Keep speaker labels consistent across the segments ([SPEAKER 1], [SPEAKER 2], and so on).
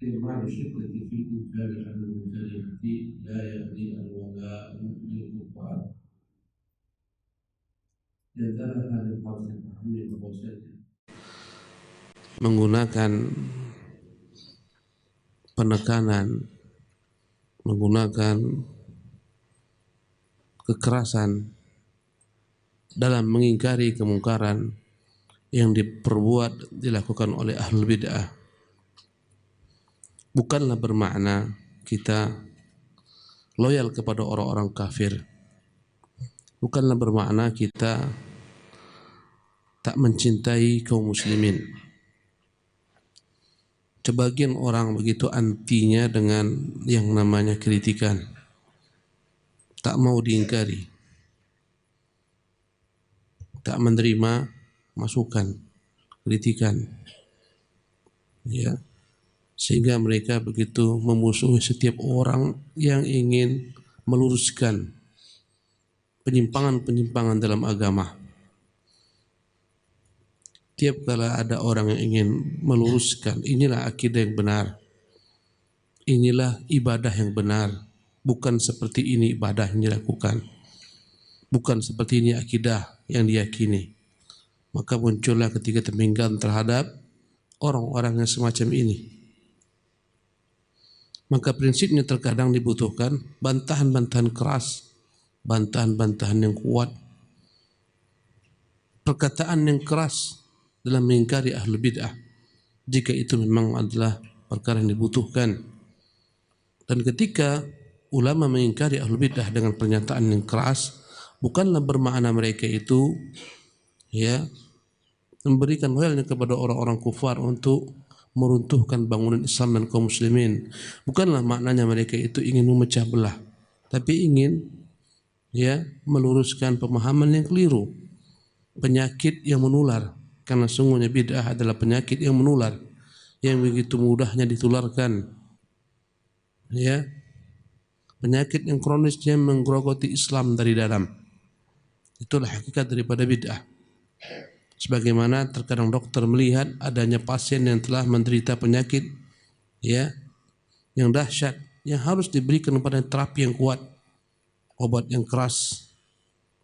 [SPEAKER 1] استعمال الشدة في إنكار على المشاركة لا يعني الولاء للكفار. Menggunakan penekanan, menggunakan kekerasan dalam mengingkari kemungkaran yang dilakukan oleh ahlul bid'ah bukanlah bermakna kita loyal kepada orang-orang kafir, bukanlah bermakna kita tak mencintai kaum muslimin. Sebagian orang begitu antinya dengan yang namanya kritikan, tak mau diingkari, tak menerima masukan, kritikan, ya, sehingga mereka begitu memusuhi setiap orang yang ingin meluruskan penyimpangan-penyimpangan dalam agama. Tiap kala ada orang yang ingin meluruskan, inilah akidah yang benar, inilah ibadah yang benar, bukan seperti ini ibadah yang dilakukan, bukan seperti ini akidah yang diyakini. Maka muncullah ketika teminggan terhadap orang-orang yang semacam ini. Maka prinsipnya terkadang dibutuhkan bantahan-bantahan keras, bantahan-bantahan yang kuat, perkataan yang keras dalam mengingkari ahlul bid'ah, jika itu memang adalah perkara yang dibutuhkan. Dan ketika ulama mengingkari ahlul bid'ah dengan pernyataan yang keras, bukanlah bermakna mereka itu memberikan loyalnya kepada orang-orang kufar untuk meruntuhkan bangunan Islam dan kaum muslimin. Bukanlah maknanya mereka itu ingin memecah belah, tapi ingin meluruskan pemahaman yang keliru, penyakit yang menular. Karena sungguhnya bid'ah adalah penyakit yang menular, yang begitu mudahnya ditularkan. Penyakit yang kronisnya menggerogoti Islam dari dalam. Itulah hakikat daripada bid'ah. Sebagaimana terkadang dokter melihat adanya pasien yang telah menderita penyakit yang dahsyat, yang harus diberikan kepada terapi yang kuat, obat yang keras,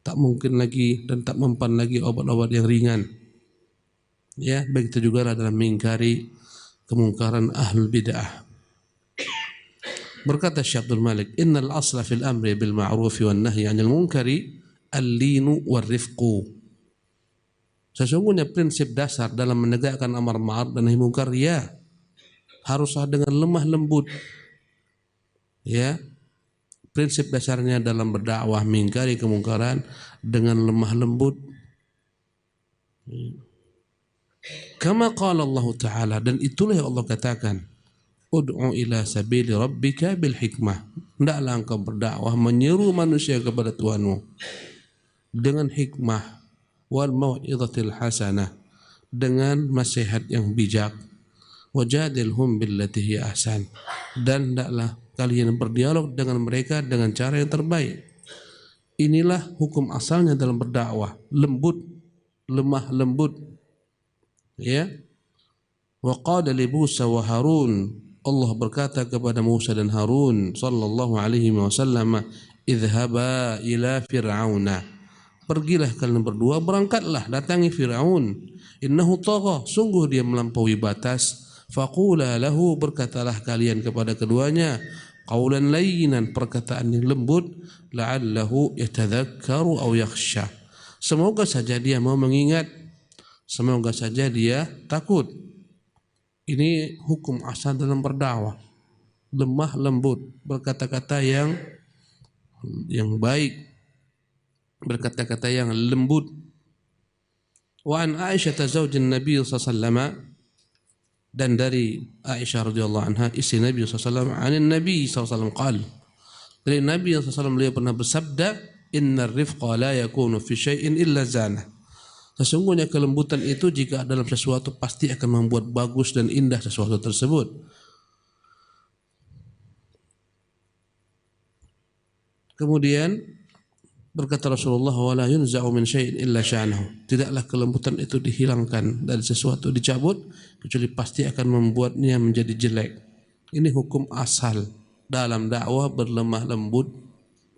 [SPEAKER 1] tak mungkin lagi dan tak mempan lagi obat-obat yang ringan. Begitu juga dalam mengingkari kemungkaran ahlul bid'ah. Berkata Syekh Abdul Malik, innal asla fil amri bil ma'rufi wan nahyi 'anil munkari al-linu war rifqu. Sesungguhnya prinsip dasar dalam menegakkan amar ma'ruf dan nahi munkar haruslah dengan lemah lembut. Prinsip dasarnya dalam berdakwah mengingkari kemungkaran dengan lemah lembut. Kama qala Allah Ta'ala, dan itulah yang Allah katakan, ud'u ila sabili rabbika bil hikmah. Hendaklah engkau berdakwah menyeru manusia kepada Tuhanmu dengan hikmah, wal mau'izatil hasanah, dengan nasihat yang bijak, wajadilhum billati hiya ahsan, dan hendaklah kalian berdialog dengan mereka dengan cara yang terbaik. Inilah hukum asalnya dalam berdakwah, lembut, lemah lembut. Wa qala li Musa wa Harun, Allah berkata kepada Musa dan Harun sallallahu alaihi wasallam, idhhaba ila fir'auna, pergilah kalian berdua, berangkatlah datangi Fir'aun, innahu tagha, sungguh dia melampaui batas, faqula lahu, berkatalah kalian kepada keduanya, qaulan layyinan, perkataan yang lembut, la'allahu yatadzakkaru aw yakhsha, semoga saja dia mau mengingat, semoga saja dia takut. Ini hukum asal dalam berdakwah, lemah lembut, berkata-kata yang baik, berkata-kata yang lembut. Wa an Aisyah zaujin Nabi sallallahu alaihi wasallam, dan dari Aisyah radhiyallahu anha istri Nabi sallallahu alaihi wasallam, anin Nabi sallallahu alaihi wasallam qala, dari Nabi sallallahu alaihi wasallam beliau pernah bersabda, innar rifqa la yakunu fi syai'in illa zana. Sesungguhnya kelembutan itu jika dalam sesuatu pasti akan membuat bagus dan indah sesuatu tersebut. Kemudian berkata Rasulullah, wala yunza'u min syai'in illa sya'nahu. Tidaklah kelembutan itu dihilangkan dari sesuatu, dicabut, kecuali pasti akan membuatnya menjadi jelek. Ini hukum asal dalam dakwah, berlemah lembut,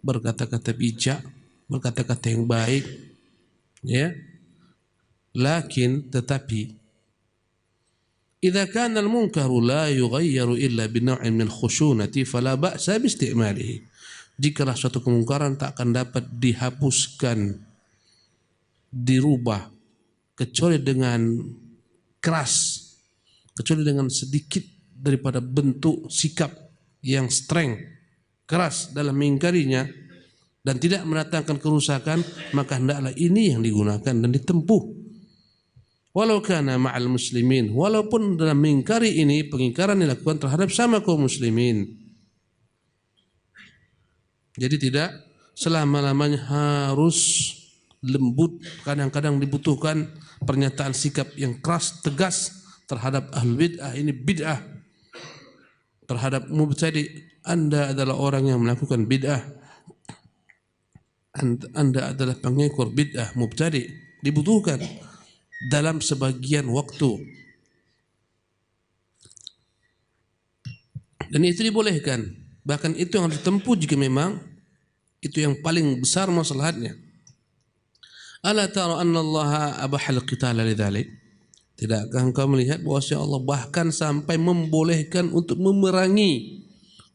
[SPEAKER 1] berkata-kata bijak, berkata-kata yang baik, ya. Lakin tetapi idza kana al-munkaru la yughayyaru illa bi naw'in min khushunati fala ba'sa bi istimalihi. Jikalau suatu kemungkaran tak akan dapat dihapuskan, dirubah kecuali dengan keras, kecuali dengan sedikit daripada bentuk sikap yang strength, keras dalam mengingkarinya dan tidak mendatangkan kerusakan, maka hendaklah ini yang digunakan dan ditempuh. Walau kana ma'al muslimin, walaupun dalam mengingkari ini pengingkaran dilakukan terhadap sama kaum muslimin. Jadi tidak selama-lamanya harus lembut, kadang-kadang dibutuhkan pernyataan sikap yang keras, tegas terhadap ahlul bid'ah. Ini bid'ah. Terhadap mubtadi, Anda adalah orang yang melakukan bid'ah, Anda adalah pengekor bid'ah, mubtadi. Dibutuhkan dalam sebagian waktu, dan itu dibolehkan, bahkan itu yang harus ditempuh jika memang itu yang paling besar maslahatnya. Ala tara anna Allah abahal qitala lidzalik. Tidakkah engkau melihat bahwa Allah bahkan sampai membolehkan untuk memerangi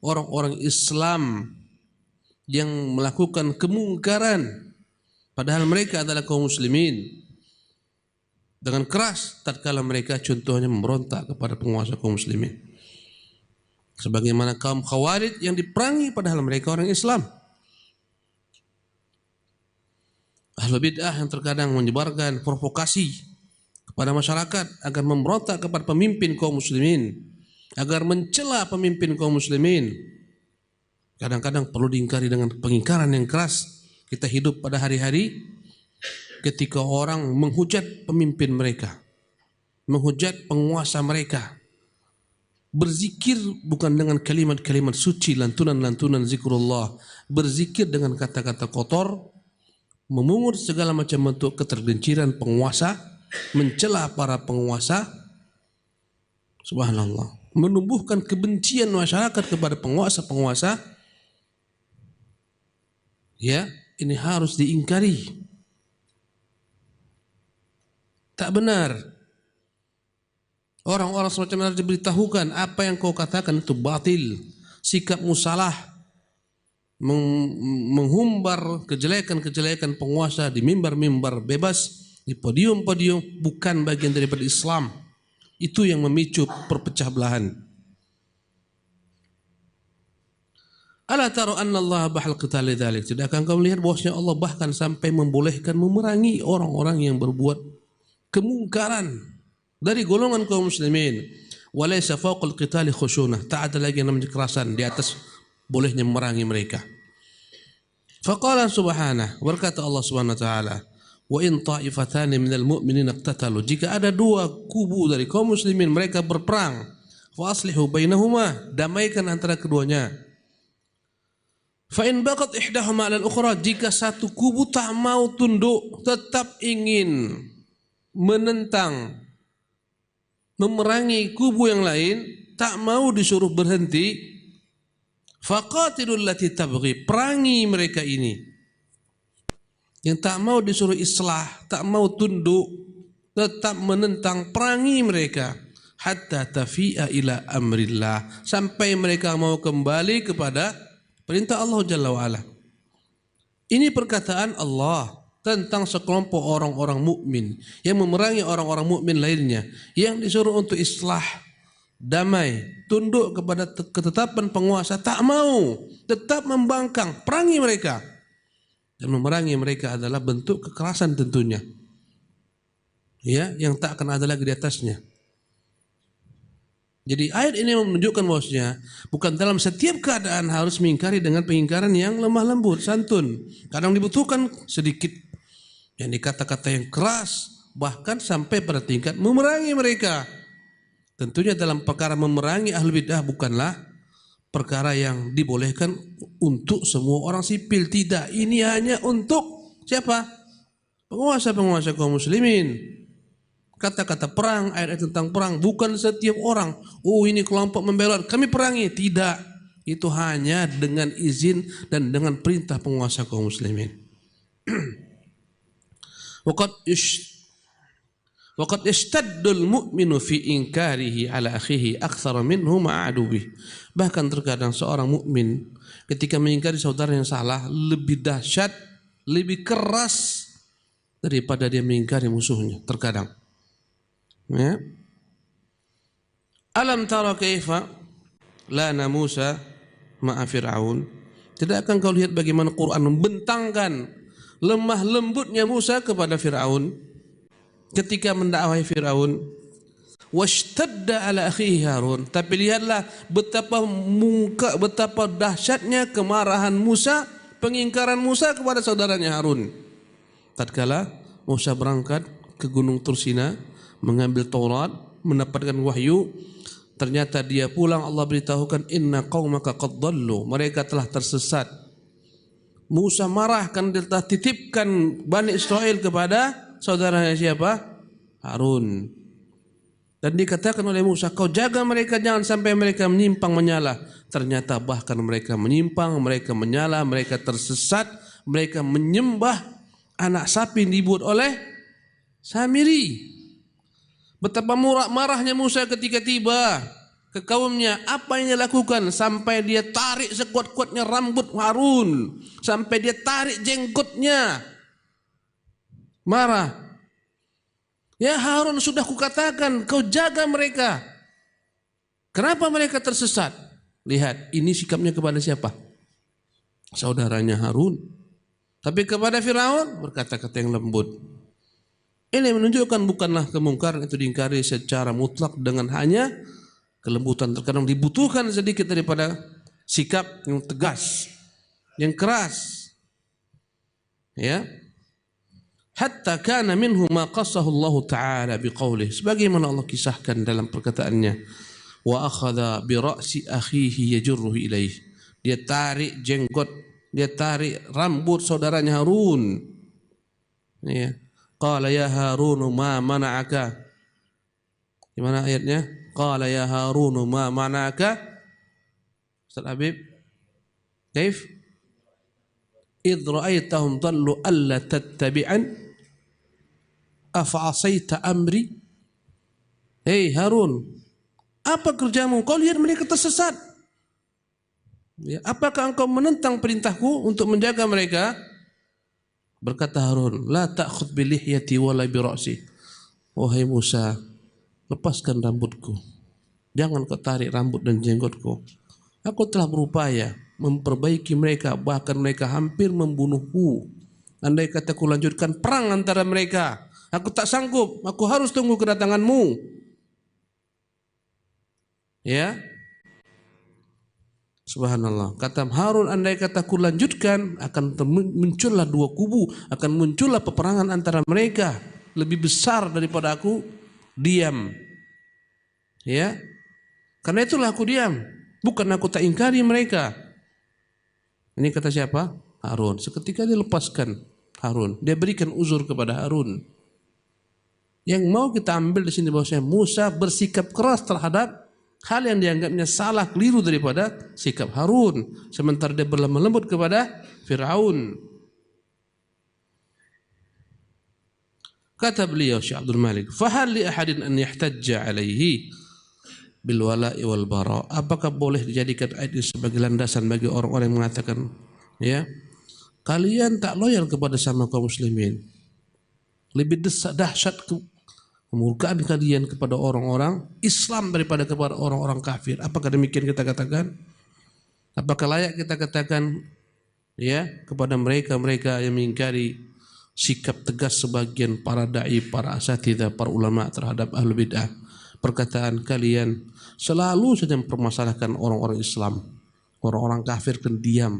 [SPEAKER 1] orang-orang Islam yang melakukan kemungkaran padahal mereka adalah kaum muslimin, dengan keras tatkala mereka contohnya memberontak kepada penguasa kaum muslimin, sebagaimana kaum Khawarij yang diperangi padahal mereka orang Islam. Ahlul bid'ah yang terkadang menyebarkan provokasi kepada masyarakat agar memberontak kepada pemimpin kaum muslimin, agar mencela pemimpin kaum muslimin, kadang-kadang perlu diingkari dengan pengingkaran yang keras. Kita hidup pada hari-hari ketika orang menghujat pemimpin mereka, menghujat penguasa mereka, berzikir bukan dengan kalimat-kalimat suci, lantunan-lantunan zikrullah, berzikir dengan kata-kata kotor, memungut segala macam bentuk ketergelinciran penguasa, mencela para penguasa, subhanallah, menumbuhkan kebencian masyarakat kepada penguasa-penguasa. Ya, ini harus diingkari. Tak benar. Orang-orang semacam harus diberitahukan apa yang kau katakan itu batil. Sikapmu salah, menghumbar kejelekan-kejelekan penguasa di mimbar-mimbar bebas, di podium-podium, bukan bagian daripada Islam. Itu yang memicu perpecah belahan. Ala tara anna Allah bahal qital lidzalik. Tidakkah engkau melihat bahwasanya Allah bahkan sampai membolehkan memerangi orang-orang yang berbuat kemungkaran dari golongan kaum muslimin. Walaysa fawqal qitali khusyunah. Tak ada lagi yang namanya kekerasan di atas bolehnya memerangi mereka. Faqala subhanahu, berkata Allah Subhanahu wa taala, wa in ta'ifatani minal mu'minina iqtatalu. Jika ada dua kubu dari kaum muslimin mereka berperang, fa aslihu bainahuma, damaikan antara keduanya. Fa in baqat ihdahuma 'ala al-ukhra, jika satu kubu tak mau tunduk, tetap ingin menentang, memerangi kubu yang lain, tak mau disuruh berhenti, faqatilul lati tabghi, perangi mereka ini yang tak mau disuruh islah, tak mau tunduk, tetap menentang, perangi mereka hatta tafi'a ila amrillah, sampai mereka mau kembali kepada perintah Allah Jalla wa'ala. Ini perkataan Allah tentang sekelompok orang-orang mukmin yang memerangi orang-orang mukmin lainnya, yang disuruh untuk islah, damai, tunduk kepada ketetapan penguasa, tak mau, tetap membangkang, perangi mereka. Dan memerangi mereka adalah bentuk kekerasan tentunya. ya, yang tak akan ada lagi di atasnya. Jadi ayat ini menunjukkan bahwasanya bukan dalam setiap keadaan harus mengingkari dengan pengingkaran yang lemah lembut, santun. Kadang dibutuhkan sedikit yang kata-kata yang keras, bahkan sampai pada tingkat memerangi mereka. Tentunya dalam perkara memerangi ahli bidah bukanlah perkara yang dibolehkan untuk semua orang sipil. Tidak, ini hanya untuk siapa? Penguasa-penguasa kaum muslimin. Kata-kata perang, ayat-ayat tentang perang, bukan setiap orang. Oh, ini kelompok membela, kami perangi. Tidak, itu hanya dengan izin dan dengan perintah penguasa kaum muslimin. Waqad istaddul mu'minu fi inkarihi ala akhihi akthar minhu ma'adubi. Bahkan terkadang seorang mukmin ketika mengingkari saudara yang salah lebih dahsyat, lebih keras daripada dia mengingkari musuhnya terkadang. Ya. Alam tara kaifa lana Musa ma'a Fir'aun. Tidak akan kau lihat bagaimana Quran membentangkan lemah lembutnya Musa kepada Fir'aun ketika mendakwahi Fir'aun. Washtadda ala akhihi Harun. Tapi lihatlah betapa dahsyatnya kemarahan Musa, pengingkaran Musa kepada saudaranya Harun. Tatkala Musa berangkat ke Gunung Tursina mengambil Taurat, mendapatkan wahyu, ternyata dia pulang Allah beritahukan inna qaumaka qad dhallu, mereka telah tersesat. Musa marah karena dia telah titipkan Bani Israel kepada saudaranya siapa? Harun. Dan dikatakan oleh Musa, kau jaga mereka jangan sampai mereka menyimpang menyala. Ternyata bahkan mereka menyimpang, mereka menyala, mereka tersesat, mereka menyembah anak sapi yang dibuat oleh Samiri. Betapa marahnya Musa ketika tiba ke kaumnya, apa yang dia lakukan sampai dia tarik sekuat-kuatnya rambut Harun, sampai dia tarik jenggotnya. Marah. Ya Harun, sudah kukatakan kau jaga mereka. Kenapa mereka tersesat? Lihat, ini sikapnya kepada siapa? Saudaranya Harun. Tapi kepada Firaun berkata-kata yang lembut. Ini menunjukkan bukanlah kemungkaran itu diingkari secara mutlak dengan hanya kelembutan. Terkadang dibutuhkan sedikit daripada sikap yang tegas, yang keras. Ya. Hatta kana minhu ma qassahu Allah Ta'ala biqaulih. Sebagaimana Allah kisahkan dalam perkataannya. Wa akhadha bi ra'si akhihi yajurruhu ilaih. Dia tarik jenggot, dia tarik rambut saudaranya Harun. Ya. Qala ya Harun ma mana'aka. Gimana ayatnya? Qala ya Harun ma mana'aka. Ustaz Habib. Kaif? Idh ra'aitahum dhallu alla tattabi'an afa'asaita amri. Hei Harun, apa kerjamu? Kau lihat mereka tersesat. Ya, apakah engkau menentang perintahku untuk menjaga mereka? Berkata Harun, la ta'khudh bi lihyati wala bi ra'si. Wahai Musa, lepaskan rambutku. Jangan kau tarik rambut dan jenggotku. Aku telah berupaya memperbaiki mereka, bahkan mereka hampir membunuhku. Andai kata ku lanjutkan perang antara mereka, aku tak sanggup, aku harus tunggu kedatanganmu. Ya. Subhanallah. Kata Harun, andai kata ku lanjutkan, akan muncullah dua kubu, akan muncullah peperangan antara mereka lebih besar daripada aku diam. Ya. Karena itulah aku diam, bukan aku tak ingkari mereka. Ini kata siapa? Harun. Seketika dia lepaskan Harun, dia berikan uzur kepada Harun. Yang mau kita ambil di sini bahwasanya Musa bersikap keras terhadap hal yang dianggapnya salah, keliru daripada sikap Harun, sementara dia berlemah lembut kepada Fir'aun. Kata beliau Syekh Abdul Malik, "Fahal li ahadin an yahtajja alaihi bil wala'i wal bara." Apakah boleh dijadikan ayat ini sebagai landasan bagi orang-orang yang mengatakan, ya, kalian tak loyal kepada sama kaum muslimin. Lebih dahsyat kemurkaan kalian kepada orang-orang Islam daripada kepada orang-orang kafir. Apakah demikian kita katakan? Apakah layak kita katakan ya kepada mereka-mereka yang mengingkari sikap tegas sebagian para dai, para asatidzah, para ulama terhadap ahlul bid'ah. Perkataan kalian selalu saja mempermasalahkan orang-orang Islam. Orang-orang kafir kan diam.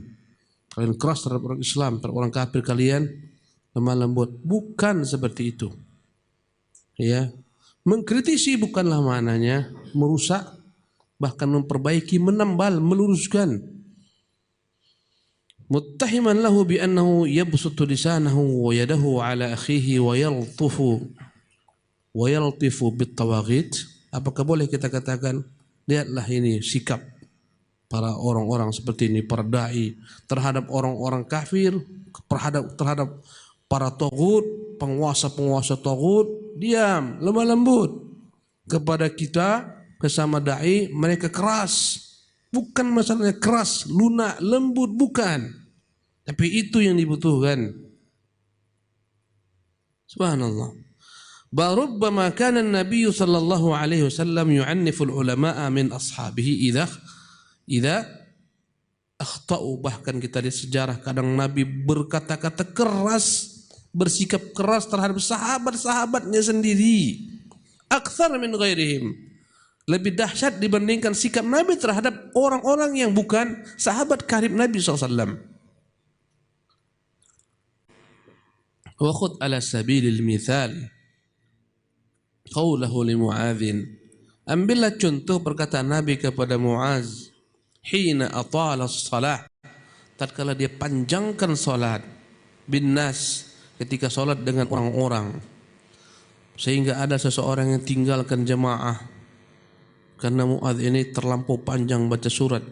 [SPEAKER 1] Kalian keras terhadap orang Islam, terhadap orang kafir kalian lemah lembut. Bukan seperti itu. Ya, mengkritisi bukanlah maknanya merusak, bahkan memperbaiki, menambal, meluruskan. Muttahiman lahu bi annahu yabsutu lisanahu wa yadahu ala akhihi wa yaltifu bit tawaghit. Apakah boleh kita katakan, lihatlah ini sikap para orang-orang seperti ini, para dai terhadap orang-orang kafir, terhadap para taghut, penguasa-penguasa taghut, diam, lemah lembut. Kepada kita bersama dai mereka keras. Bukan masalahnya keras, lunak, lembut, bukan. Tapi itu yang dibutuhkan. Subhanallah. Bal rubbama kana an-nabiy sallallahu alaihi wasallam yu'annifu al-ulama'a min ashabihi idza akhtau. Bahkan kita di sejarah kadang Nabi berkata-kata keras, bersikap keras terhadap sahabat-sahabatnya sendiri. Akthar min ghairihim. Lebih dahsyat dibandingkan sikap Nabi terhadap orang-orang yang bukan sahabat karib Nabi SAW. Wa khudh ala sabilil mithal qawlahu li Mu'adzin. Ambillah contoh perkataan Nabi kepada Mu'az. Hina atala as-salah, tatkala dia panjangkan salat, bin nas, ketika salat dengan orang-orang, sehingga ada seseorang yang tinggalkan jamaah karena Mu'adz ini terlampau panjang baca surat.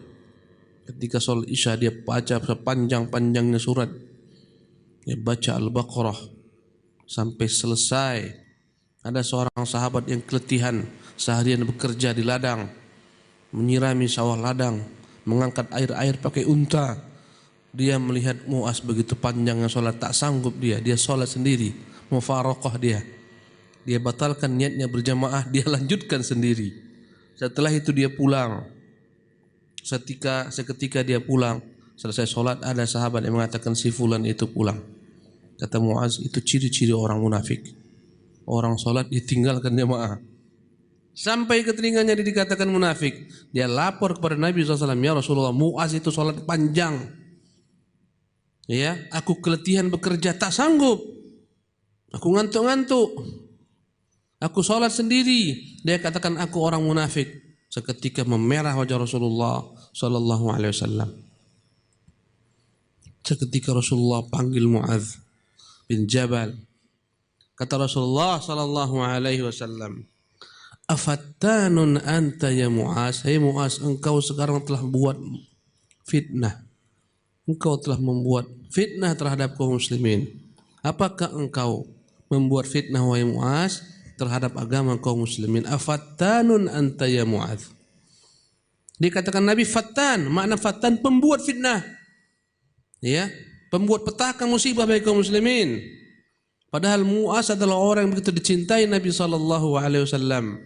[SPEAKER 1] Ketika sholat isya dia baca sepanjang-panjangnya surat. Dia baca Al-Baqarah sampai selesai. Ada seorang sahabat yang keletihan, seharian bekerja di ladang, menyirami sawah ladang, mengangkat air-air pakai unta. Dia melihat Mu'adz begitu panjangnya sholat, tak sanggup dia sholat sendiri, mufaraqah dia batalkan niatnya berjamaah, dia lanjutkan sendiri. Setelah itu dia pulang. Seketika dia pulang, selesai sholat, ada sahabat yang mengatakan si fulan itu pulang. Kata Mu'adz, itu ciri-ciri orang munafik. Orang sholat ditinggalkan jamaah. Sampai ke telinganya dia dikatakan munafik. Dia lapor kepada Nabi SAW, ya Rasulullah, Mu'adz itu sholat panjang. Ya, aku keletihan bekerja, tak sanggup. Aku ngantuk-ngantuk. Aku sholat sendiri. Dia katakan aku orang munafik. Seketika memerah wajah Rasulullah sallallahu alaihi wasallam. Seketika Rasulullah panggil Mu'adz bin Jabal. Kata Rasulullah sallallahu alaihi wasallam, "Afattanun anta ya Mu'adz?" Hai Mu'adz, engkau sekarang telah buat fitnah. Engkau telah membuat fitnah terhadap kaum muslimin. Apakah engkau membuat fitnah wahai Mu'adz terhadap agama kaum muslimin? Afattanun anta ya Mu'adz. Dikatakan Nabi fattan, makna fattan pembuat fitnah. Ya, pembuat petaka musibah bagi kaum muslimin. Padahal Mu'adz adalah orang yang begitu dicintai Nabi sallallahu alaihi wasallam.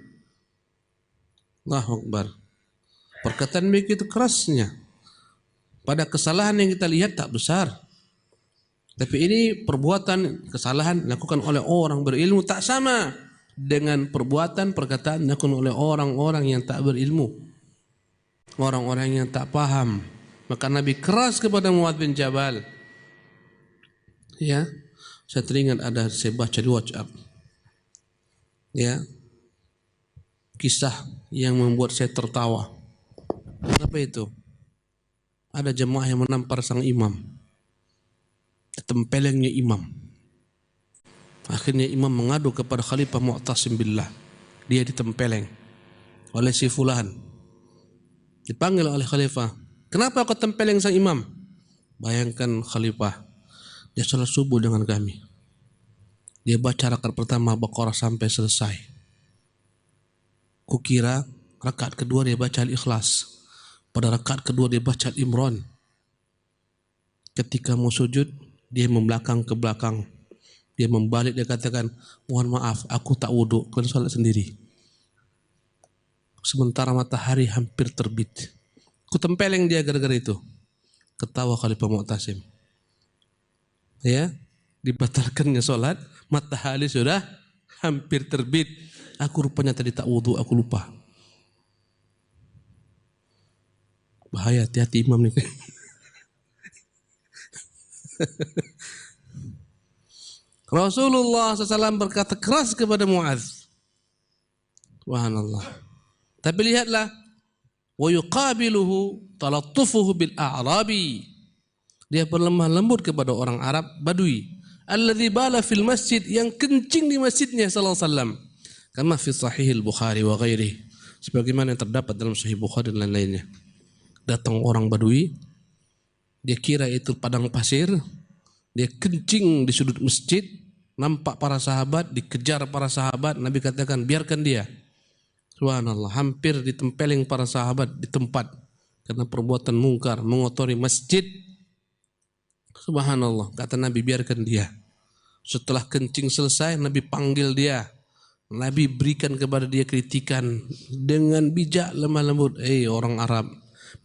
[SPEAKER 1] Allahu Akbar. Perkataan begitu kerasnya. Pada kesalahan yang kita lihat tak besar. Tapi ini perbuatan kesalahan dilakukan oleh orang berilmu, tak sama dengan perbuatan perkataan dilakukan oleh orang-orang yang tak berilmu, orang-orang yang tak paham. Maka Nabi keras kepada Mu'adz bin Jabal. Ya, saya teringat saya baca di WhatsApp. Ya, kisah yang membuat saya tertawa. Apa itu? Ada jemaah yang menampar sang imam, tempelengnya imam. Akhirnya imam mengadu kepada Khalifah Mu'tasim billah. Dia ditempeleng oleh si fulan. Dipanggil oleh Khalifah, kenapa kau tempeleng sang imam? Bayangkan Khalifah, dia sholat subuh dengan kami. Dia baca rakaat pertama Baqarah sampai selesai. Kukira rakaat kedua dia baca Al-Ikhlas. Pada rakaat kedua dia baca Al-Imran. Ketika mau sujud, dia membelakang ke belakang. Dia membalik, dia katakan, mohon maaf, aku tak wudhu, kalian sholat sendiri. Sementara matahari hampir terbit. Ku tempeleng dia gara-gara itu. Ketawa Khalifah Mu'tasim. Ya, dibatalkannya sholat, matahari sudah hampir terbit. Aku rupanya tadi tak wudu, aku lupa. Bahaya, hati-hati imam nih. Rasulullah SAW berkata keras kepada Mu'adz. Subhanallah. Tapi lihatlah, wa yuqabiluhu talattufuhu bil a'rabi. Dia berlemah lembut kepada orang Arab Badui. Alladzi bala fil masjid, yang kencing di masjidnya sallallahu alaihi wasallam. Kama fi sahih al-Bukhari wa ghairihi. Sebagaimana yang terdapat dalam Sahih Bukhari dan lain-lainnya. Datang orang Badui, dia kira itu padang pasir, dia kencing di sudut masjid, nampak para sahabat, dikejar para sahabat, Nabi katakan biarkan dia. Subhanallah, hampir ditempeleng para sahabat di tempat karena perbuatan mungkar, mengotori masjid. Subhanallah, kata Nabi biarkan dia. Setelah kencing selesai, Nabi panggil dia. Nabi berikan kepada dia kritikan dengan bijak lemah lembut. Orang Arab,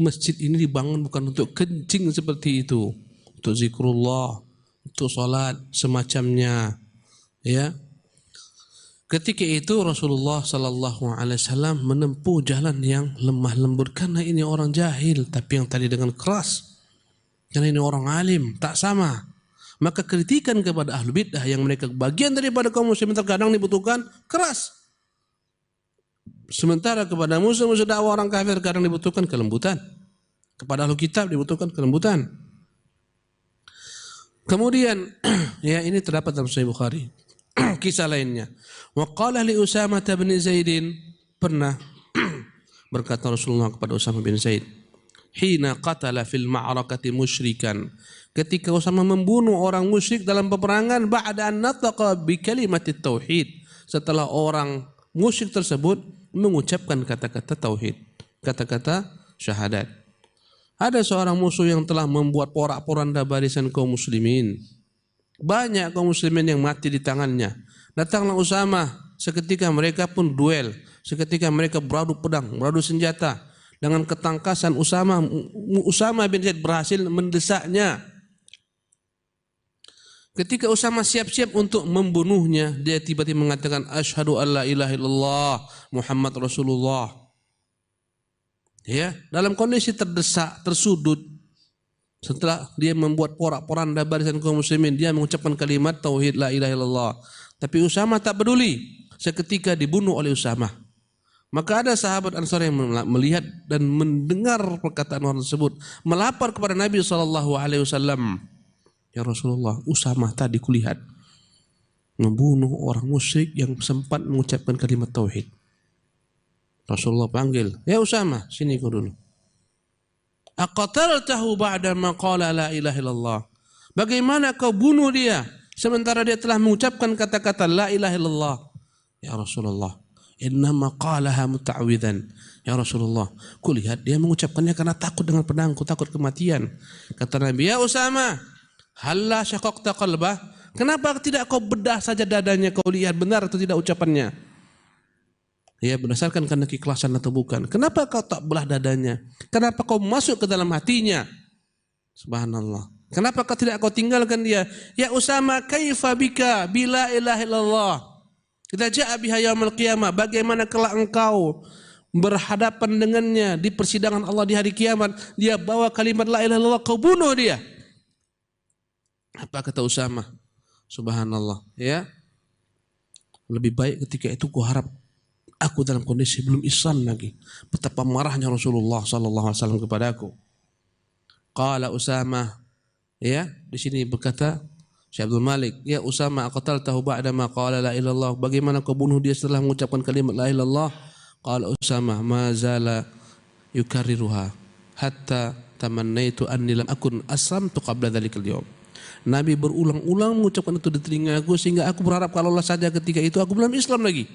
[SPEAKER 1] masjid ini dibangun bukan untuk kencing seperti itu, untuk zikrullah, untuk salat semacamnya. Ya. Ketika itu Rasulullah sallallahu alaihi wasallam menempuh jalan yang lemah lembut karena ini orang jahil, tapi yang tadi dengan keras. Karena ini orang alim, tak sama. Maka kritikan kepada ahlu bid'ah yang mereka bagian daripada kaum muslimin terkadang dibutuhkan keras. Sementara kepada musuh-musuh dakwah orang kafir kadang dibutuhkan kelembutan. Kepada ahlu kitab dibutuhkan kelembutan. Kemudian ya ini terdapat dalam Sahih Bukhari. Kisah lainnya. Wa qala li Usamah bin Zaidin, pernah berkata Rasulullah kepada Usamah bin Zaid, hina qatala fil ma'rakati musyrikan, ketika Usamah membunuh orang musyrik dalam peperangan, ba'da an nataqa bi kalimatit tauhid, setelah orang musyrik tersebut mengucapkan kata-kata tauhid, kata-kata syahadat. Ada seorang musuh yang telah membuat porak-poranda barisan kaum muslimin. Banyak kaum muslimin yang mati di tangannya. Datanglah Usamah, seketika mereka pun duel, seketika mereka beradu pedang, beradu senjata. Dengan ketangkasan Usamah bin Zaid berhasil mendesaknya. Ketika Usamah siap-siap untuk membunuhnya, dia tiba-tiba mengatakan asyhadu alla ilaha illallah Muhammad Rasulullah. Ya, dalam kondisi terdesak, tersudut, setelah dia membuat porak-poranda barisan kaum muslimin, dia mengucapkan kalimat tauhid la ilaha illallah. Tapi Usamah tak peduli, seketika dibunuh oleh Usamah. Maka ada sahabat Ansar yang melihat dan mendengar perkataan orang tersebut, melapor kepada Nabi SAW. Ya Rasulullah, Usamah tadi kulihat membunuh orang musyrik yang sempat mengucapkan kalimat tauhid. Rasulullah panggil, ya Usamah, sini kau dulu. Aqataltahu ba'da ma qala la ilaha illallah. Bagaimana kau bunuh dia sementara dia telah mengucapkan kata-kata la ilaha illallah? Ya Rasulullah, innama qalaha muta'awwidzan. Ya Rasulullah, kulihat dia mengucapkannya karena takut dengan pedangku, takut kematian. Kata Nabi, ya Usamah, halla syaqaqta qalbah? Kenapa tidak kau bedah saja dadanya, kau lihat benar atau tidak ucapannya? Ya, berdasarkan karena keikhlasan atau bukan. Kenapa kau tak belah dadanya? Kenapa kau masuk ke dalam hatinya? Subhanallah. Kenapa kau tinggalkan dia? Ya Usamah, kaifa bika bila ilaha illallah? Kita ja'a biha yaumil qiyamah. Bagaimana kelak engkau berhadapan dengannya di persidangan Allah di hari kiamat? Dia bawa kalimat la ilaha illallah, kau bunuh dia. Apa kata Usamah? Subhanallah. Ya, lebih baik ketika itu ku harap aku dalam kondisi belum Islam lagi. Betapa marahnya Rasulullah SAW kepada aku. Qala Usamah, ya, di sini berkata Syekh Abdul Malik, ya Usamah, aqataltahu ba'da ma qala la ilallah. Bagaimana kau bunuh dia setelah mengucapkan kalimat la ilallah? Qala Usamah, ma zala yukarriruha hatta tamannaitu anni lam akun aslamtu qabla dhalikal yawm. Nabi berulang-ulang mengucapkan itu di telinga aku sehingga aku berharap kalaulah saja ketika itu aku belum Islam lagi.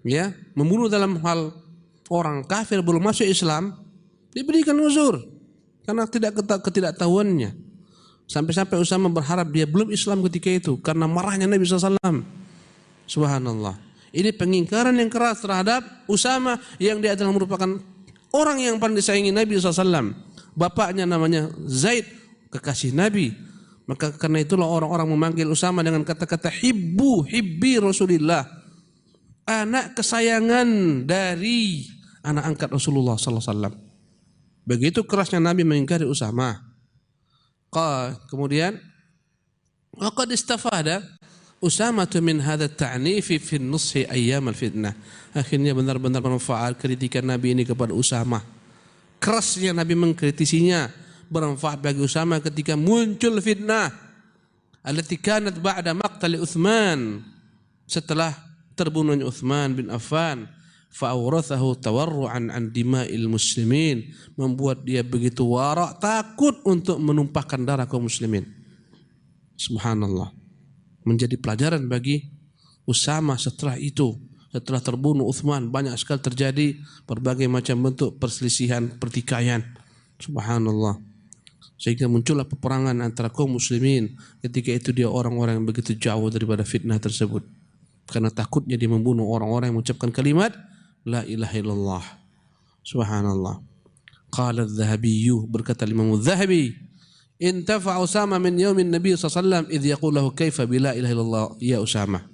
[SPEAKER 1] Ya, membunuh dalam hal orang kafir belum masuk Islam diberikan uzur karena ketidaktahuannya. Sampai-sampai Usamah berharap dia belum Islam ketika itu karena marahnya Nabi SAW. Subhanallah. Ini pengingkaran yang keras terhadap Usamah yang dia adalah merupakan orang yang paling disayangi Nabi SAW. Bapaknya namanya Zaid, kekasih Nabi. Maka karena itulah orang-orang memanggil Usama dengan kata-kata hibbi Rasulillah, anak kesayangan dari anak angkat Rasulullah sallallahu alaihi wasallam. Begitu kerasnya Nabi mengingkari Usama. Kemudian waqad istafada Usama min hadha at-ta'nif fi nushi ayyam al-fitnah. Akhirnya benar-benar bermanfaat kritikan Nabi ini kepada Usama. Kerasnya Nabi mengkritisinya bermanfaat bagi Usama ketika muncul fitnah allati kanat ba'da maqtali Utsman, setelah terbunuhnya Utsman bin Affan, fa'awrathahu tawarru'an an dima'il muslimin, membuat dia begitu warak, takut untuk menumpahkan darah kaum muslimin. Subhanallah. Menjadi pelajaran bagi Usama setelah itu, setelah terbunuh Utsman, banyak sekali terjadi berbagai macam bentuk perselisihan, pertikaian. Subhanallah. Sehingga muncullah peperangan antara kaum muslimin. Ketika itu dia orang-orang yang begitu jauh daripada fitnah tersebut, karena takutnya dia membunuh orang-orang yang mengucapkan kalimat la ilaha illallah. Subhanallah. Qala adh-Dhahabi, berkata Imam adh-Dhahabi, intafa Usama min yaumin Nabi sallallahu alaihi wasallam idh yaqul lahu kaifa bila ilaha illallah ya Usama.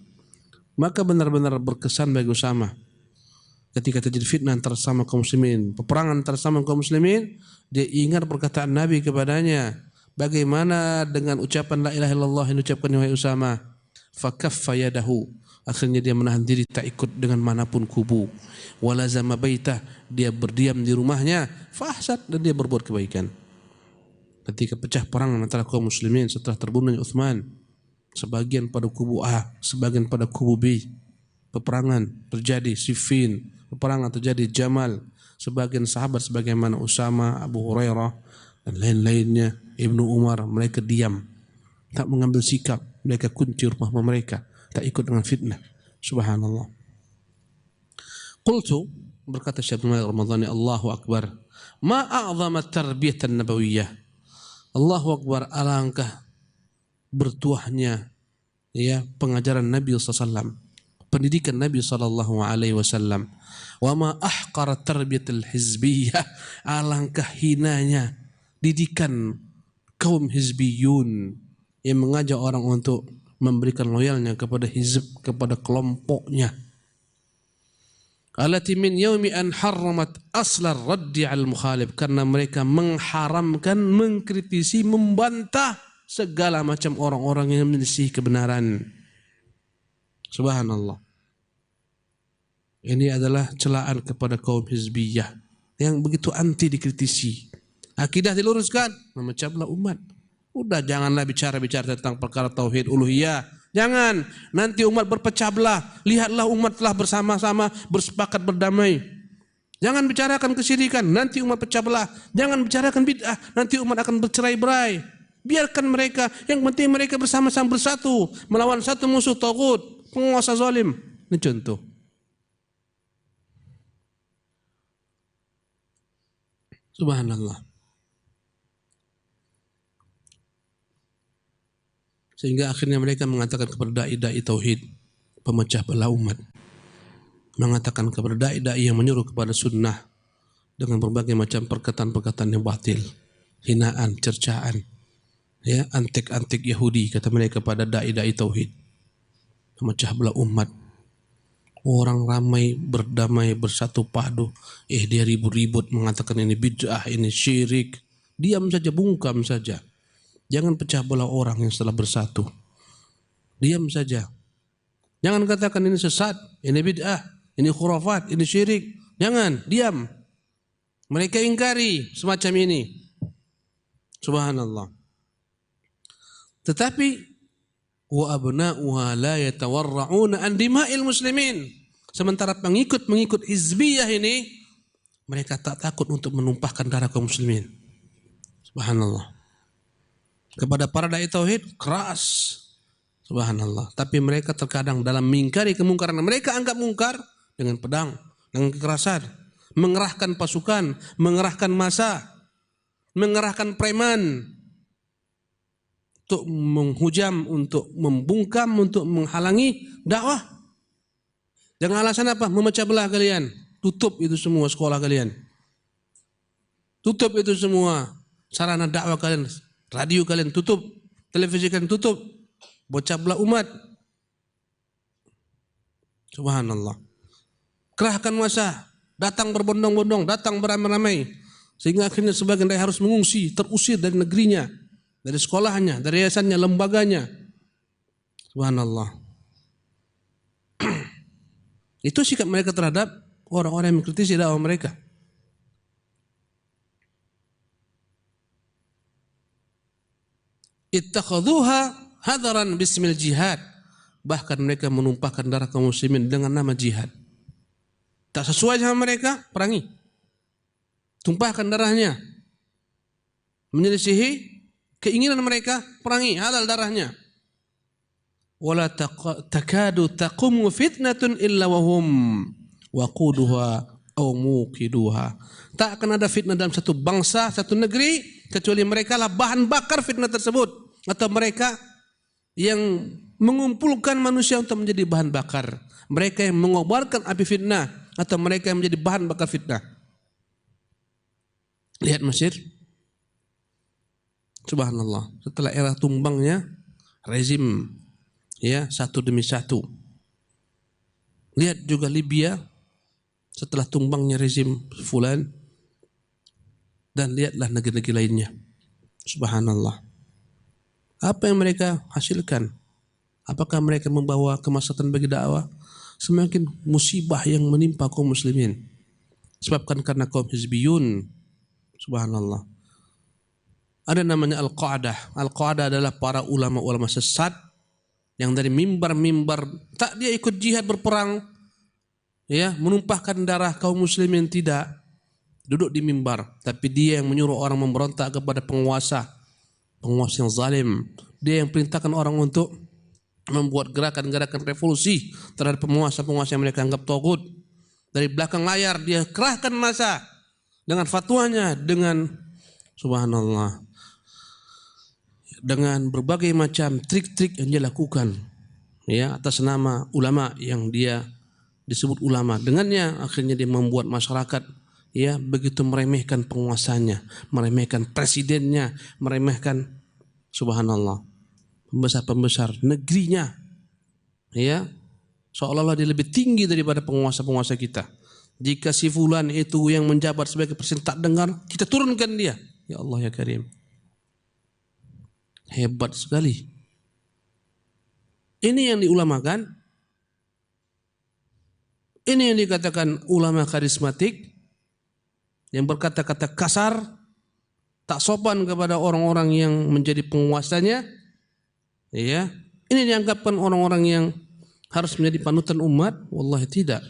[SPEAKER 1] Maka benar-benar berkesan bagi Usama ketika terjadi fitnah antara sama kaum muslimin, peperangan antara sama kaum muslimin, dia ingat perkataan Nabi kepadanya, bagaimana dengan ucapan la ilaha illallah yang diucapkan wahai Usama. Fakaffa yadahu, akhirnya dia menahan diri tak ikut dengan manapun kubu. Walazama baitah, dia berdiam di rumahnya. Fahsad, dan dia berbuat kebaikan. Ketika pecah perang antara kaum muslimin setelah terbunuhnya Utsman, sebagian pada kubu A, sebagian pada kubu B, peperangan terjadi, Siffin, peperangan terjadi, Jamal, sebagian sahabat sebagaimana Usama, Abu Hurairah dan lain-lainnya, Ibnu Umar, mereka diam, tak mengambil sikap, mereka kunci rumah mereka, tak ikut dengan fitnah. Subhanallah. Qultu, berkata Syekh Ibnu Ramadhani, Allahu Akbar, ma a'zama tarbiyatan nabawiyyah. Allahu Akbar, alangkah bertuahnya ya pengajaran Nabi sallallahu alaihi wasallam, pendidikan Nabi sallallahu alaihi wasallam. Wa ma ahqara tarbiyatul hizbiyah, alangkah hinanya didikan kaum hizbiyun yang mengajak orang untuk memberikan loyalnya kepada hizb, kepada kelompoknya. Allati min yaumi an harramat aslar raddi al mukhalif, karena mereka mengharamkan, mengkritisi, membantah segala macam orang-orang yang menyelisih kebenaran. Subhanallah. Ini adalah celaan kepada kaum hizbiyah yang begitu anti dikritisi. Akidah diluruskan, memecah belah umat. Udah janganlah bicara-bicara tentang perkara tauhid uluhiyah. Jangan, nanti umat berpecah belah. Lihatlah umat telah bersama-sama bersepakat berdamai. Jangan bicarakan kesyirikan, nanti umat pecah belah. Jangan bicarakan bid'ah, nanti umat akan bercerai-berai. Biarkan mereka, yang penting mereka bersama-sama bersatu melawan satu musuh taghut, penguasa zalim. Ini contoh. Subhanallah. Sehingga akhirnya mereka mengatakan kepada dai-dai tauhid, pemecah belah umat, mengatakan kepada dai-dai yang menyuruh kepada sunnah dengan berbagai macam perkataan-perkataan yang batil, hinaan, cercaan, ya, antik-antik Yahudi, kata mereka kepada dai-dai tauhid, pemecah belah umat. Orang ramai berdamai bersatu padu, dia ribut-ribut mengatakan ini bid'ah, ini syirik. Diam saja, bungkam saja. Jangan pecah belah orang yang setelah bersatu. Diam saja. Jangan katakan ini sesat, ini bid'ah, ini khurafat, ini syirik. Jangan, diam. Mereka ingkari semacam ini. Subhanallah. Tetapi wa abna'uha la yatawarra'una an dima'il muslimin. Sementara pengikut-pengikut hizbiyah ini, mereka tak takut untuk menumpahkan darah kaum muslimin. Subhanallah. Kepada para dai tauhid keras. Subhanallah. Tapi mereka terkadang dalam mengingkari kemungkaran, mereka anggap mungkar dengan pedang, dengan kekerasan, mengerahkan pasukan, mengerahkan massa, mengerahkan preman untuk menghujam, untuk membungkam, untuk menghalangi dakwah. Jangan alasan apa? Memecah belah kalian. Tutup itu semua sekolah kalian. Tutup itu semua sarana dakwah kalian. Radio kalian tutup. televisi kan tutup, bocah belah umat. Subhanallah. Kerahkan massa, datang berbondong-bondong, datang beramai-ramai, sehingga akhirnya sebagian daerah harus mengungsi, terusir dari negerinya, dari sekolahnya, dari yayasannya, lembaganya. Subhanallah. Itu sikap mereka terhadap orang-orang yang mengkritisi dakwah mereka. Ittakhadhuha hadaran bismil jihad. Bahkan mereka menumpahkan darah kaum muslimin dengan nama jihad. Tak sesuai sama mereka, perangi. Tumpahkan darahnya. Menyelisihi keinginan mereka, perangi, halal darahnya. Wala takadu taqumu fitnatun illa wahum waquduha aw muqiduha. Tak akan ada fitnah dalam satu bangsa, satu negeri, kecuali mereka lah bahan bakar fitnah tersebut, atau mereka yang mengumpulkan manusia untuk menjadi bahan bakar. Mereka yang mengobarkan api fitnah, atau mereka yang menjadi bahan bakar fitnah. Lihat Mesir. Subhanallah, setelah era tumbangnya rezim, ya, satu demi satu. Lihat juga Libya setelah tumbangnya rezim fulan, dan lihatlah negeri-negeri lainnya. Subhanallah. Apa yang mereka hasilkan? Apakah mereka membawa kemaslahatan bagi dakwah? Semakin musibah yang menimpa kaum muslimin. Sebabkan karena kaum hizbiyun. Subhanallah. Ada namanya Al-Qa'dah. Al-Qa'dah adalah para ulama-ulama sesat yang dari mimbar-mimbar, tak dia ikut jihad berperang, ya, menumpahkan darah kaum muslimin, tidak. Duduk di mimbar, tapi dia yang menyuruh orang memberontak kepada penguasa yang zalim. Dia yang perintahkan orang untuk membuat gerakan-gerakan revolusi terhadap penguasa-penguasa yang mereka anggap tagut. Dari belakang layar dia kerahkan massa dengan fatwanya, dengan subhanallah, dengan berbagai macam trik-trik yang dia lakukan, ya, atas nama ulama yang dia disebut ulama. Dengannya akhirnya dia membuat masyarakat, ya, begitu meremehkan penguasanya, meremehkan presidennya, meremehkan subhanallah pembesar-pembesar negerinya, ya, seolah-olah dia lebih tinggi daripada penguasa-penguasa kita. Jika si fulan itu yang menjabat sebagai presiden tak dengar, kita turunkan dia. Ya Allah ya Karim. Hebat sekali. Ini yang diulamakan. Ini yang dikatakan ulama karismatik, yang berkata-kata kasar, tak sopan kepada orang-orang yang menjadi penguasanya. Ya, ini dianggapkan orang-orang yang harus menjadi panutan umat. Wallahi tidak.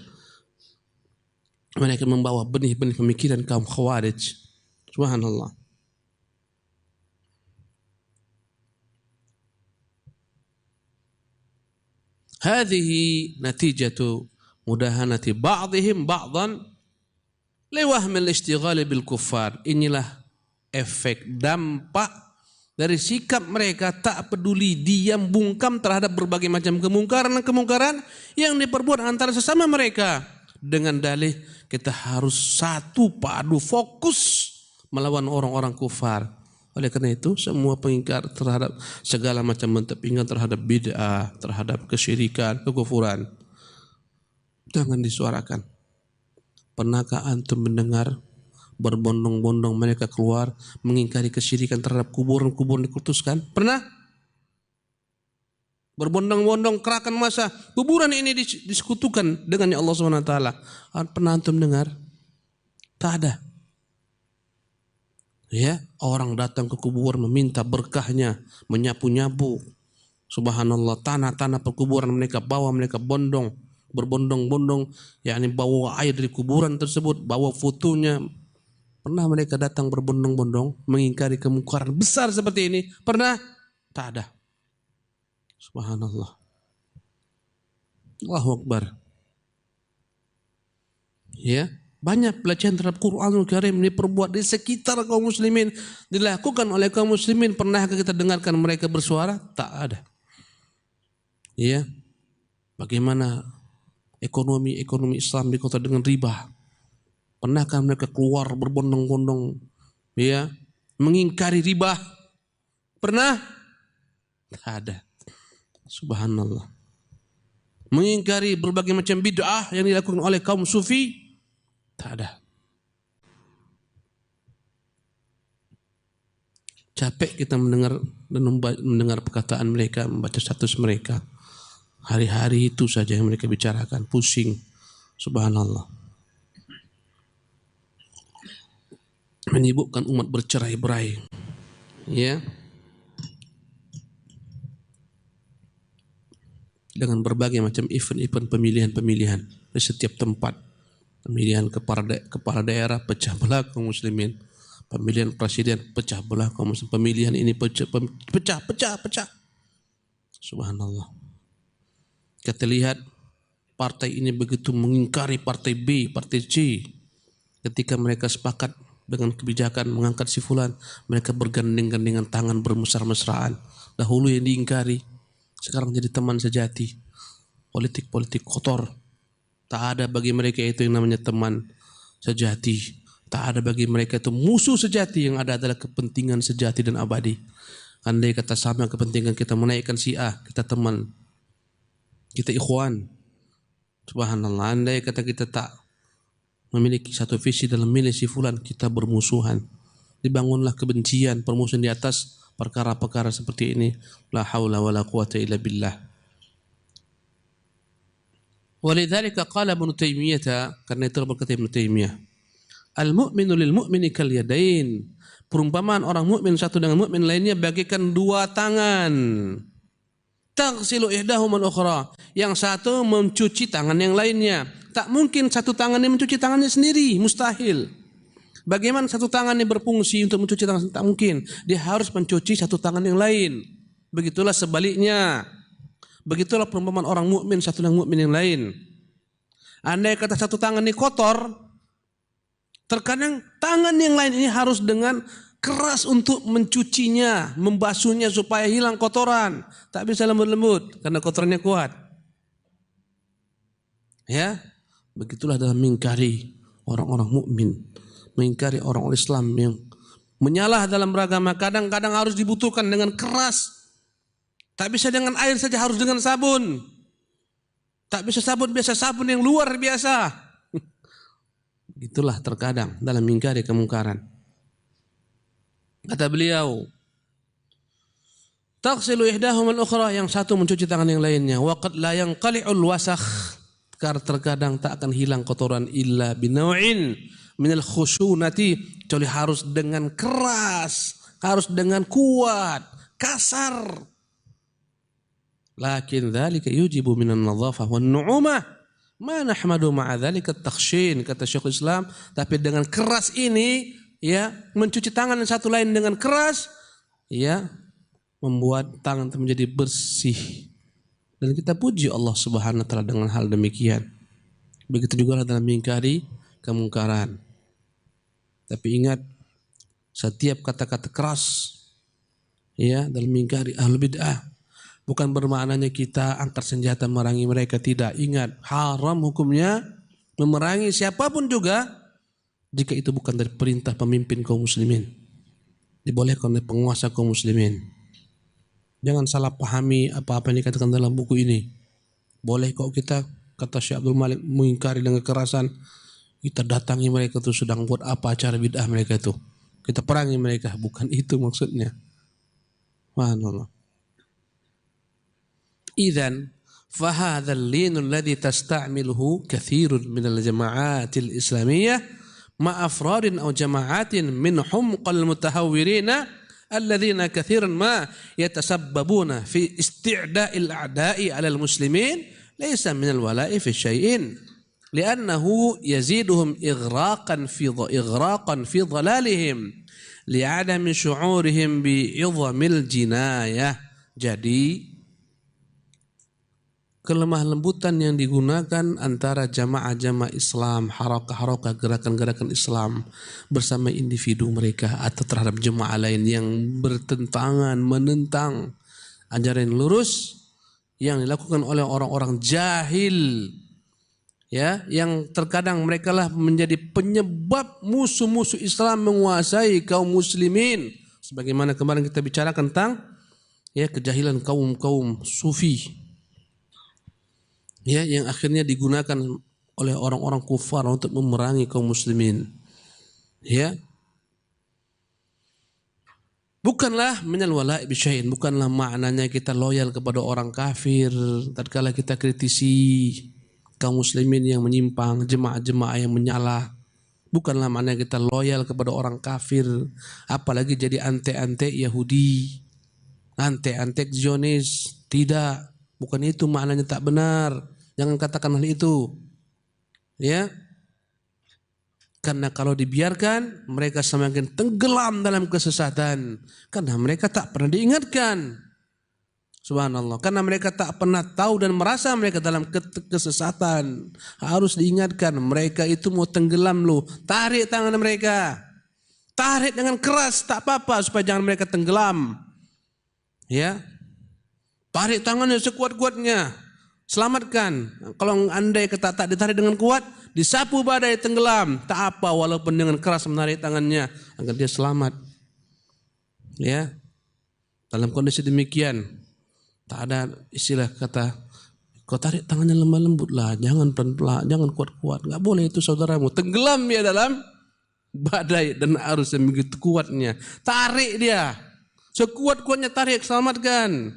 [SPEAKER 1] Mereka membawa benih-benih pemikiran kaum Khawarij. Subhanallah. Hadhihi natijatu mudahanati ba'dihim ba'dan liwahmil ishtighali bil kuffar. Inilah efek dampak dari sikap mereka tak peduli, diam bungkam terhadap berbagai macam kemungkaran yang diperbuat antara sesama mereka, dengan dalih kita harus satu padu fokus melawan orang-orang kufar. Oleh karena itu semua pengingkar terhadap segala macam bentuk pengingkar terhadap bid'ah, terhadap kesyirikan, kekufuran, jangan disuarakan. Pernahkah antum mendengar berbondong-bondong mereka keluar mengingkari kesyirikan terhadap kuburan-kuburan dikultuskan? Pernah? Berbondong-bondong kerahkan massa, kuburan ini disekutukan dengan Allah Subhanahu wa taala. Pernah antum dengar? Tak ada. Ya, orang datang ke kuburan meminta berkahnya, menyapu-nyapu. Subhanallah, tanah-tanah perkuburan mereka bawa, mereka bondong, berbondong-bondong, yakni bawa air dari kuburan tersebut, bawa fotonya. Pernah mereka datang berbondong-bondong mengingkari kemungkaran besar seperti ini? Pernah? Tak ada. Subhanallah. Allahu Akbar. Ya, banyak pelecehan terhadap Quranul Karim diperbuat di sekitar kaum muslimin, dilakukan oleh kaum muslimin. Pernahkah kita dengarkan mereka bersuara? Tak ada. Ya, bagaimana ekonomi Islam di kota dengan riba? Pernahkah mereka keluar berbondong-bondong, ya, mengingkari riba? Pernah? Tak ada. Subhanallah. Mengingkari berbagai macam bid'ah yang dilakukan oleh kaum sufi, tak ada. Capek kita mendengar perkataan mereka, membaca status mereka. Hari-hari itu saja yang mereka bicarakan, pusing. Subhanallah. Menyibukkan umat bercerai-berai. Ya. Dengan berbagai macam event-event pemilihan-pemilihan di setiap tempat. Pemilihan kepala daerah pecah belah kaum muslimin. Pemilihan presiden pecah belah kaum muslimin. Pemilihan ini pecah. Subhanallah. Kita lihat partai ini begitu mengingkari partai B, partai C. Ketika mereka sepakat dengan kebijakan mengangkat si fulan, mereka bergandeng-gandengan tangan bermesra-mesraan. Dahulu yang diingkari, sekarang jadi teman sejati. Politik kotor. Tak ada bagi mereka itu yang namanya teman sejati. Tak ada bagi mereka itu musuh sejati. Yang ada adalah kepentingan sejati dan abadi. Andai kata sama kepentingan kita menaikkan si A, kita teman, kita ikhwan. Subhanallah. Andai kata kita tak memiliki satu visi dalam milih si fulan, kita bermusuhan. Dibangunlah kebencian, permusuhan di atas perkara-perkara seperti ini. La haula wala quwata illa billah. Walidzalika qala Ibnu Taimiyah, karena itu berkata Ibnu Taimiyah, al-mu'minu lil mu'mini kal yadain. Perumpamaan orang mukmin satu dengan mukmin lainnya bagaikan dua tangan. Taghsilu ihdahuma al-ukhra. Yang satu mencuci tangan yang lainnya. Tak mungkin satu tangan ini mencuci tangannya sendiri, mustahil. Bagaimana satu tangan ini berfungsi untuk mencuci tangan? Tak mungkin. Dia harus mencuci satu tangan yang lain. Begitulah sebaliknya. Begitulah perumpamaan orang mukmin satu dengan mukmin yang lain. Andai kata satu tangan ini kotor, terkadang tangan yang lain ini harus dengan keras untuk mencucinya, membasuhnya supaya hilang kotoran. Tak bisa lembut-lembut karena kotorannya kuat. Ya, begitulah dalam mengingkari orang-orang mukmin, mengingkari orang-orang Islam yang menyalah dalam beragama. Kadang-kadang harus dibutuhkan dengan keras. Tak bisa dengan air saja, harus dengan sabun. Tak bisa sabun biasa, sabun yang luar biasa. Itulah terkadang dalam mengingkari kemungkaran. Kata beliau, taghsilu ihdahuma al-ukhra, yang satu mencuci tangan yang lainnya. Wa qad la yanqali'ul wasakh, karena terkadang tak akan hilang kotoran illa binaw'in minal khusyunati, kecuali harus dengan keras, harus dengan kuat, kasar. Lakin dzalika yujibu minan nadhafah wan nu'umah ma nahmadu ma'a dzalika at-takhshin, kata Syekhul Islam. Tapi dengan keras ini, ya, mencuci tangan yang satu lain dengan keras, ya, membuat tangan itu menjadi bersih. Dan kita puji Allah Subhanahu wa taala dengan hal demikian. Begitu juga dalam mengingkari kemungkaran. Tapi ingat, setiap kata-kata keras, ya, dalam mengingkari ahlul bid'ah, bukan bermaknanya kita angkat senjata memerangi mereka, tidak. Ingat, haram hukumnya memerangi siapapun juga jika itu bukan dari perintah pemimpin kaum muslimin. Dibolehkan oleh penguasa kaum muslimin. Jangan salah pahami apa-apa yang dikatakan dalam buku ini. Boleh kok kita, kata Syekh Abdul Malik, mengingkari dengan kekerasan. Kita datangi mereka itu sedang buat apa acara bid'ah mereka itu. Kita perangi mereka, bukan itu maksudnya. Subhanallah. Idzan fahadzal lin alladhi tasta'miluhu katsirun minal jama'atil islamiyyah ma afradin aw jama'atin minhum qal mutahawwirina alladhina katsiran ma yatasabbabuna fi isti'da'il a'da'i 'alal muslimin laysa minal wala'i fi syai'in li'annahu yaziduhum ighraqan fi dhalalihim li'adami syu'urihim bi'idhamil jinayah. Jadi kelemah lembutan yang digunakan antara jamaah-jamaah Islam, harakah-harakah, gerakan-gerakan Islam bersama individu mereka atau terhadap jemaah lain yang bertentangan, menentang ajaran lurus yang dilakukan oleh orang-orang jahil, ya, yang terkadang mereka lah menjadi penyebab musuh-musuh Islam menguasai kaum muslimin. Sebagaimana kemarin kita bicarakan tentang ya, kejahilan kaum sufi, ya, yang akhirnya digunakan oleh orang-orang kufar untuk memerangi kaum muslimin, ya. Bukanlah minal wala'i bisyai'in, bukanlah maknanya kita loyal kepada orang kafir tatkala kita kritisi kaum muslimin yang menyimpang, jemaah-jemaah yang menyalah. Bukanlah maknanya kita loyal kepada orang kafir, apalagi jadi ante-ante Yahudi, ante-ante Zionis. Tidak, bukan itu maknanya, tak benar. Jangan katakan hal itu. Ya. Karena kalau dibiarkan, mereka semakin tenggelam dalam kesesatan. Karena mereka tak pernah diingatkan. Subhanallah. Karena mereka tak pernah tahu dan merasa mereka dalam kesesatan. Harus diingatkan, mereka itu mau tenggelam loh. Tarik tangan mereka. Tarik dengan keras, tak apa-apa supaya jangan mereka tenggelam. Ya. Tarik tangannya sekuat-kuatnya. Selamatkan. Kalau andai kata tak ditarik dengan kuat, disapu badai tenggelam. Tak apa walaupun dengan keras menarik tangannya agar dia selamat. Ya. Dalam kondisi demikian, tak ada istilah kata kau tarik tangannya lemah lembut lah, jangan pelan-pelan, jangan kuat-kuat. Enggak boleh itu saudaramu. Tenggelam dia dalam badai dan arus yang begitu kuatnya. Tarik dia. Sekuat-kuatnya tarik, selamatkan.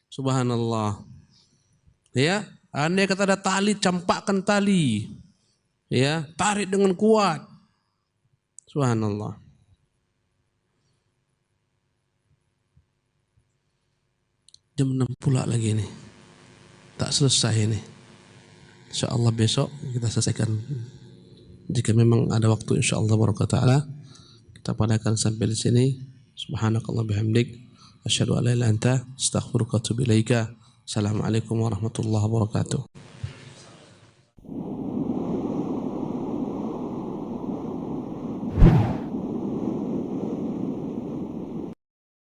[SPEAKER 1] Subhanallah. Ya, andai kata ada tali, campakkan tali. Ya, tarik dengan kuat. Subhanallah. Jam 6 pula lagi nih. Tak selesai ini. InsyaAllah besok kita selesaikan. Jika memang ada waktu, insyaAllah baraka ta'ala, kita padakan sampai di sini. Subhanakallah bihamdik. Asyhadu an la ilaha illa anta, astaghfiruka wa atubu ilaika. Assalamualaikum warahmatullahi wabarakatuh.